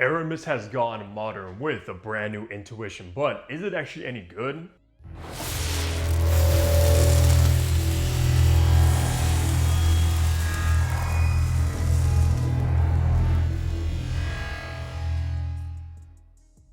Aramis has gone modern with a brand new intuition, but is it actually any good?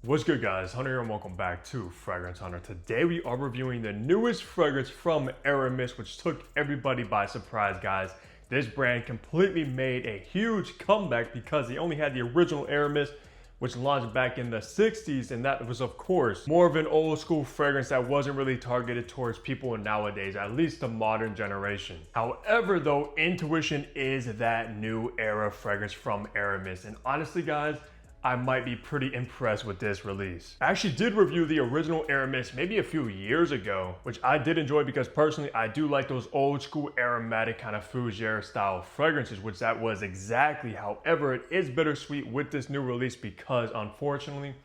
What's good, guys? Hunter here and welcome back to Fragrance Hunter. Today we are reviewing the newest fragrance from Aramis, which took everybody by surprise, guys. This brand completely made a huge comeback because they only had the original Aramis, which launched back in the 60s, and that was, of course, more of an old school fragrance that wasn't really targeted towards people nowadays, at least the modern generation. However, though, Intuition is that new era fragrance from Aramis, and honestly, guys, I might be pretty impressed with this release. I actually did review the original Aramis maybe a few years ago, which I did enjoy because personally I do like those old school aromatic kind of fougere style fragrances, which that was exactly. However, it is bittersweet with this new release because unfortunately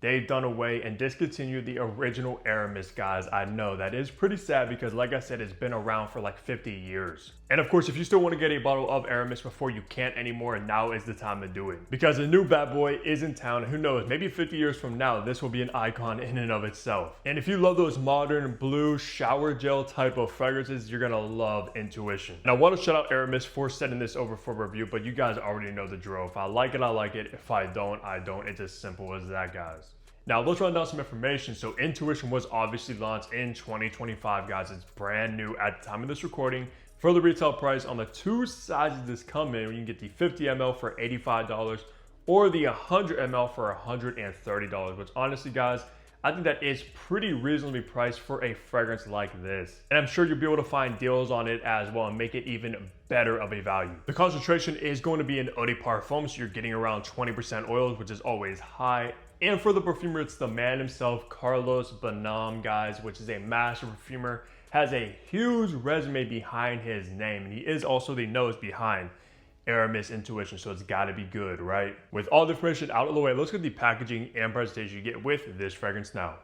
they've done away and discontinued the original Aramis, guys. I know that is pretty sad because, like I said, it's been around for like 50 years. And of course, if you still want to get a bottle of Aramis before you can't anymore, now is the time to do it. Because a new bad boy is in town. Who knows, maybe 50 years from now, this will be an icon in and of itself. And if you love those modern blue shower gel type of fragrances, you're gonna love Intuition. And I want to shout out Aramis for sending this over for review, but you guys already know the drill. If I like it, I like it. If I don't, I don't. It's as simple as that, guys. Now let's run down some information. So Intuition was obviously launched in 2025, guys. It's brand new at the time of this recording. For the retail price, on the two sizes this come in, you can get the 50 ml for $85 or the 100 ml for $130, which honestly, guys, I think that is pretty reasonably priced for a fragrance like this. And I'm sure you'll be able to find deals on it as well and make it even better of a value. The concentration is going to be in eau de parfum, so you're getting around 20% oils, which is always high. And for the perfumer, it's the man himself, Carlos Bonham, guys, which is a master perfumer, has a huge resume behind his name, and he is also the nose behind Aramis Intuition, so it's gotta be good, right? With all the information out of the way, let's get the packaging and presentation you get with this fragrance now.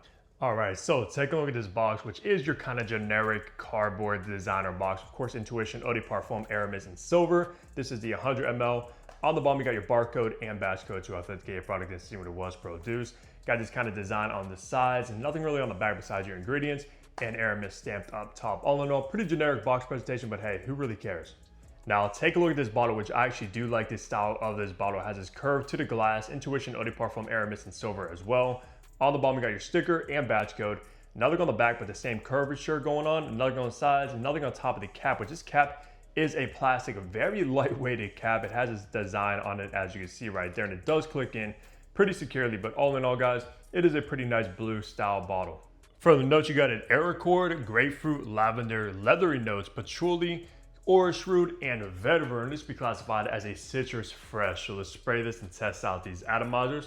All right, so take a look at this box, which is your kind of generic cardboard designer box. Of course, Intuition, eau de parfum, Aramis in silver. This is the 100 ml. On the bottom, you got your barcode and batch code to authenticate a product and see when it was produced. Got this kind of design on the sides and nothing really on the back besides your ingredients, and Aramis stamped up top. All in all, pretty generic box presentation, but hey, who really cares? Now take a look at this bottle, which I actually do like this style of this bottle. It has this curve to the glass, Intuition, eau de parfum, Aramis in silver as well. On the bottom, you got your sticker and batch code. Nothing on the back, but the same curvature going on, nothing on the sides, and nothing on top of the cap, which this cap is a plastic, very lightweighted cap. It has this design on it, as you can see right there, and it does click in pretty securely, but all in all, guys, it is a pretty nice blue style bottle. For the notes, you got an airaccord, grapefruit, lavender, leathery notes, patchouli, orris root, and vetiver, and this be classified as a citrus fresh. So let's spray this and test out these atomizers.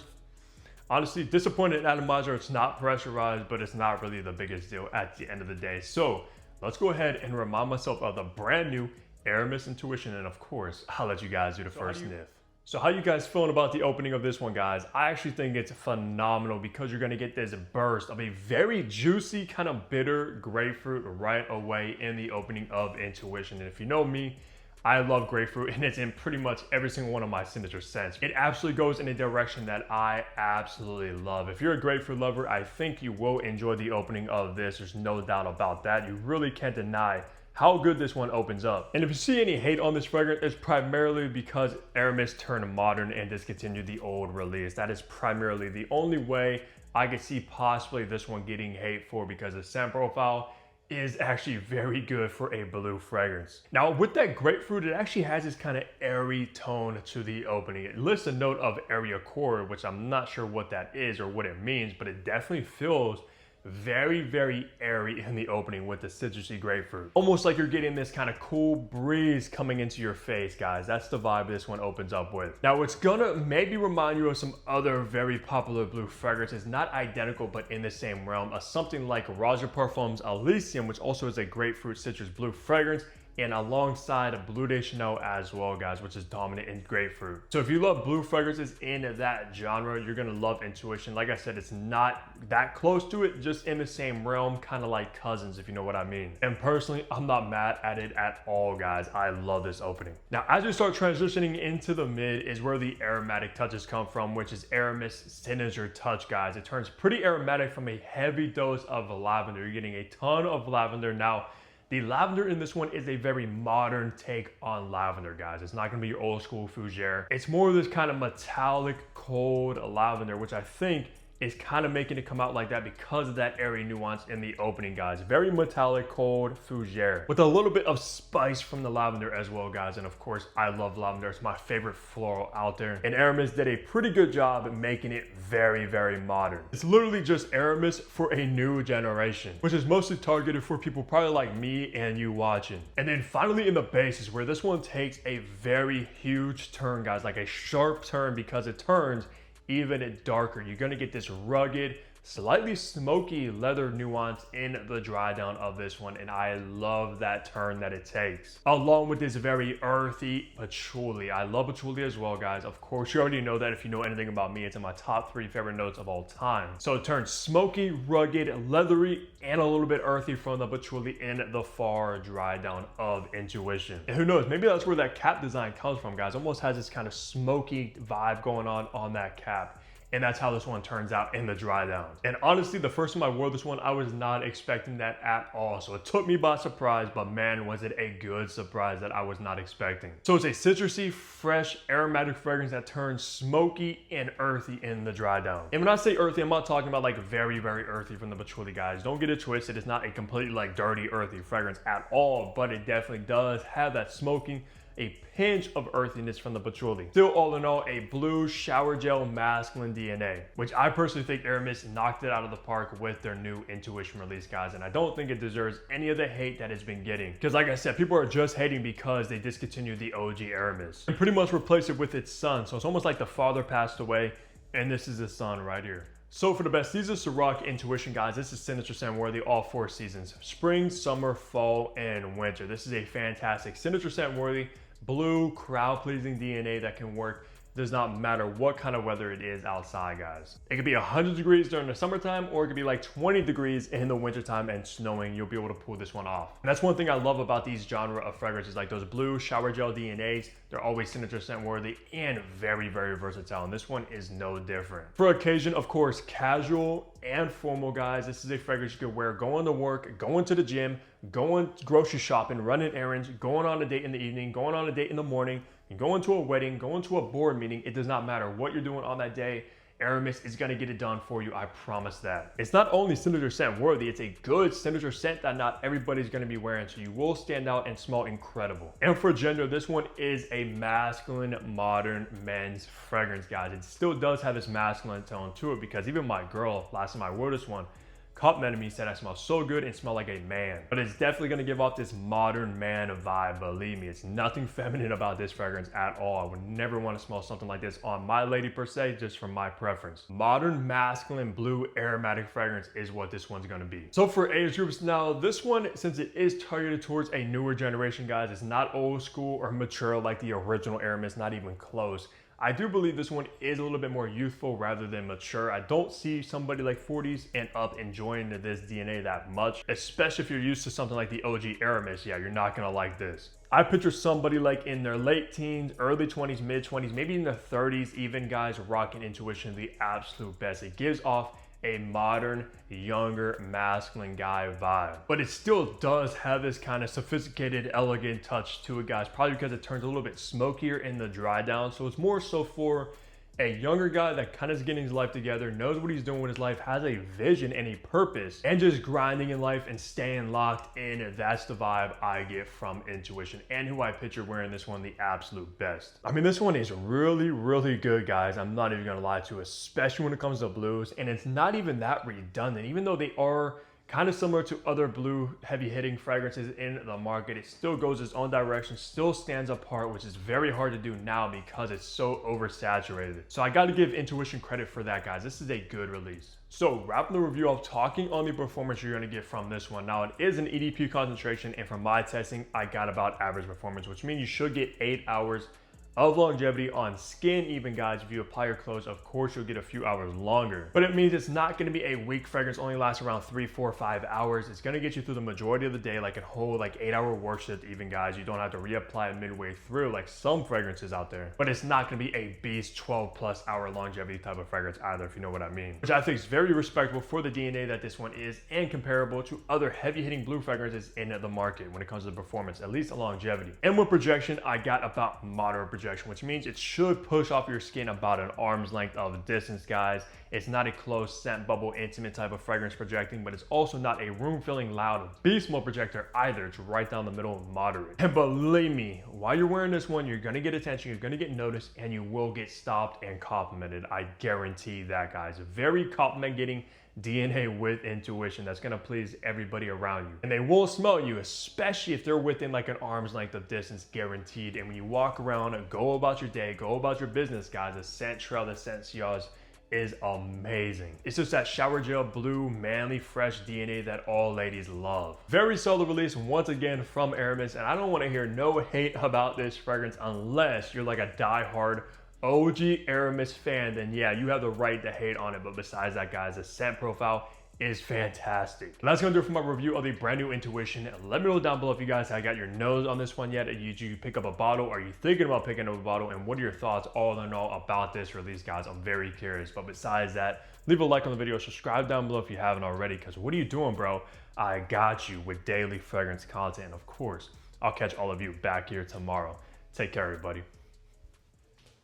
Honestly, disappointed in atomizer. It's not pressurized, but it's not really the biggest deal at the end of the day. So let's go ahead and remind myself of the brand new Aramis Intuition, and of course, I'll let you guys do the first sniff. So how you guys feeling about the opening of this one, guys? I actually think it's phenomenal because you're gonna get this burst of a very juicy, kind of bitter grapefruit right away in the opening of Intuition. And if you know me, I love grapefruit, and it's in pretty much every single one of my signature scents. It absolutely goes in a direction that I absolutely love. If you're a grapefruit lover, I think you will enjoy the opening of this. There's no doubt about that. You really can't deny how good this one opens up. And if you see any hate on this fragrance, it's primarily because Aramis turned modern and discontinued the old release. That is primarily the only way I could see possibly this one getting hate for, because the scent profile is actually very good for a blue fragrance. Now with that grapefruit, it actually has this kind of airy tone to the opening. It lists a note of areaccord, which I'm not sure what that is or what it means, but it definitely feels very, very airy in the opening with the citrusy grapefruit. Almost like you're getting this kind of cool breeze coming into your face, guys. That's the vibe this one opens up with. Now it's gonna maybe remind you of some other very popular blue fragrances, not identical, but in the same realm, something like Roger Parfum's Elysium, which also is a grapefruit citrus blue fragrance, and alongside a Bleu de Chanel as well, guys, which is dominant in grapefruit. So if you love blue fragrances in that genre, you're gonna love Intuition. Like I said, it's not that close to it, just in the same realm, kind of like cousins, if you know what I mean. And personally, I'm not mad at it at all, guys. I love this opening. Now, as we start transitioning into the mid is where the aromatic touches come from, which is Aramis Signature Touch, guys. It turns pretty aromatic from a heavy dose of lavender. You're getting a ton of lavender. Now, the lavender in this one is a very modern take on lavender, guys. It's not gonna be your old school fougere. It's more of this kind of metallic, cold lavender, which I think is kind of making it come out like that because of that airy nuance in the opening, guys. Very metallic, cold fougere with a little bit of spice from the lavender as well, guys. And of course, I love lavender. It's my favorite floral out there. And Aramis did a pretty good job at making it very, very modern. It's literally just Aramis for a new generation, which is mostly targeted for people probably like me and you watching. And then finally in the base is where this one takes a very huge turn, guys, like a sharp turn, because it turns even darker. You're gonna get this rugged, slightly smoky leather nuance in the dry down of this one, and I love that turn that it takes, along with this very earthy patchouli. I love patchouli as well, guys. Of course, you already know that. If you know anything about me, it's in my top 3 favorite notes of all time. So it turns smoky, rugged, leathery, and a little bit earthy from the patchouli in the far dry down of Intuition. And who knows, maybe that's where that cap design comes from, guys. Almost has this kind of smoky vibe going on that cap. And that's how this one turns out in the dry down. And honestly, the first time I wore this one, I was not expecting that at all. So it took me by surprise, but man, was it a good surprise that I was not expecting. So it's a citrusy, fresh, aromatic fragrance that turns smoky and earthy in the dry down. And when I say earthy, I'm not talking about like very, very earthy from the patchouli, guys. Don't get it twisted. It's not a completely like dirty, earthy fragrance at all, but it definitely does have that smoking, a pinch of earthiness from the patchouli. Still, all in all, a blue shower gel masculine DNA, which I personally think Aramis knocked it out of the park with their new Intuition release, guys. And I don't think it deserves any of the hate that it's been getting. Because like I said, people are just hating because they discontinued the OG Aramis and pretty much replaced it with its son. So it's almost like the father passed away and this is the son right here. So for the best seasons to rock Intuition, guys, this is signature scent worthy all 4 seasons: spring, summer, fall, and winter. This is a fantastic signature scent worthy blue crowd pleasing DNA that can work. Does not matter what kind of weather it is outside, guys. It could be 100 degrees during the summertime, or it could be like 20 degrees in the wintertime and snowing. You'll be able to pull this one off. And that's one thing I love about these genre of fragrances, like those blue shower gel DNAs. They're always signature scent worthy and very, very versatile. And this one is no different. For occasion, of course, casual and formal, guys. This is a fragrance you could wear going to work, going to the gym, going grocery shopping, running errands, going on a date in the evening, going on a date in the morning, going to a wedding, going to a board meeting. It does not matter what you're doing on that day. Aramis is gonna get it done for you, I promise that. It's not only signature scent worthy, it's a good signature scent that not everybody's gonna be wearing, so you will stand out and smell incredible. And for gender, this one is a masculine, modern men's fragrance, guys. It still does have this masculine tone to it, because even my girl, last time I wore this one, complimented me, said I smell so good and smell like a man. But it's definitely gonna give off this modern man vibe, believe me. It's nothing feminine about this fragrance at all. I would never wanna smell something like this on my lady per se, just from my preference. Modern, masculine, blue, aromatic fragrance is what this one's gonna be. So for age groups now, this one, since it is targeted towards a newer generation, guys, it's not old school or mature like the original Aramis, not even close. I do believe this one is a little bit more youthful rather than mature. I don't see somebody like 40s and up enjoying this DNA that much, especially if you're used to something like the OG Aramis. Yeah, you're not gonna like this. I picture somebody like in their late teens, early 20s, mid 20s, maybe in their 30s even, guys, rocking Intuition the absolute best. It gives off a modern, younger, masculine guy vibe. But it still does have this kind of sophisticated, elegant touch to it, guys, probably because it turns a little bit smokier in the dry down. So it's more so for a younger guy that kind of is getting his life together, knows what he's doing with his life, has a vision and a purpose, and just grinding in life and staying locked in. That's the vibe I get from Intuition, and who I picture wearing this one the absolute best. I mean, this one is really, really good, guys. I'm not even gonna lie to you, especially when it comes to blues, and it's not even that redundant, even though they are Kind of similar to other blue heavy hitting fragrances in the market. It still goes its own direction, still stands apart, which is very hard to do now because it's so oversaturated. So I got to give Intuition credit for that, guys. This is a good release. So wrapping the review up, talking on the performance you're going to get from this one. Now it is an EDP concentration, and from my testing, I got about average performance, which means you should get 8 hours of longevity on skin. Even, guys, if you apply your clothes, of course you'll get a few hours longer, but it means it's not going to be a weak fragrance. Only lasts around 3, 4, 5 hours. It's going to get you through the majority of the day, like a whole 8-hour work shift. Even, guys, you don't have to reapply it midway through like some fragrances out there, but it's not going to be a beast 12+ hour longevity type of fragrance either, if you know what I mean, which I think is very respectable for the DNA that this one is, and comparable to other heavy hitting blue fragrances in the market when it comes to performance, at least longevity. And with projection, I got about moderate projection, which means it should push off your skin about an arm's length of distance, guys. It's not a close scent bubble intimate type of fragrance projecting, but it's also not a room filling loud beast mode projector either. It's right down the middle, moderate. And believe me, while you're wearing this one, you're gonna get attention, you're gonna get noticed, and you will get stopped and complimented. I guarantee that, guys. Very compliment getting DNA with Intuition that's gonna please everybody around you, and they will smell you, especially if they're within like an arm's length of distance, guaranteed. And when you walk around and go about your day, go about your business, guys, the scent trail, the scent sillage is amazing. It's just that shower gel blue, manly, fresh DNA that all ladies love. Very solid release once again from Aramis, and I don't want to hear no hate about this fragrance unless you're like a die-hard OG Aramis fan. Then yeah, you have the right to hate on it. But besides that, guys, the scent profile is fantastic. And that's gonna do it for my review of the brand new Intuition. Let me know down below if you guys have got your nose on this one yet. Did you pick up a bottle? Are you thinking about picking up a bottle? And what are your thoughts all in all about this release, guys? I'm very curious. But besides that, leave a like on the video, subscribe down below if you haven't already, because what are you doing, bro? I got you with daily fragrance content. And of course, I'll catch all of you back here tomorrow. Take care, everybody.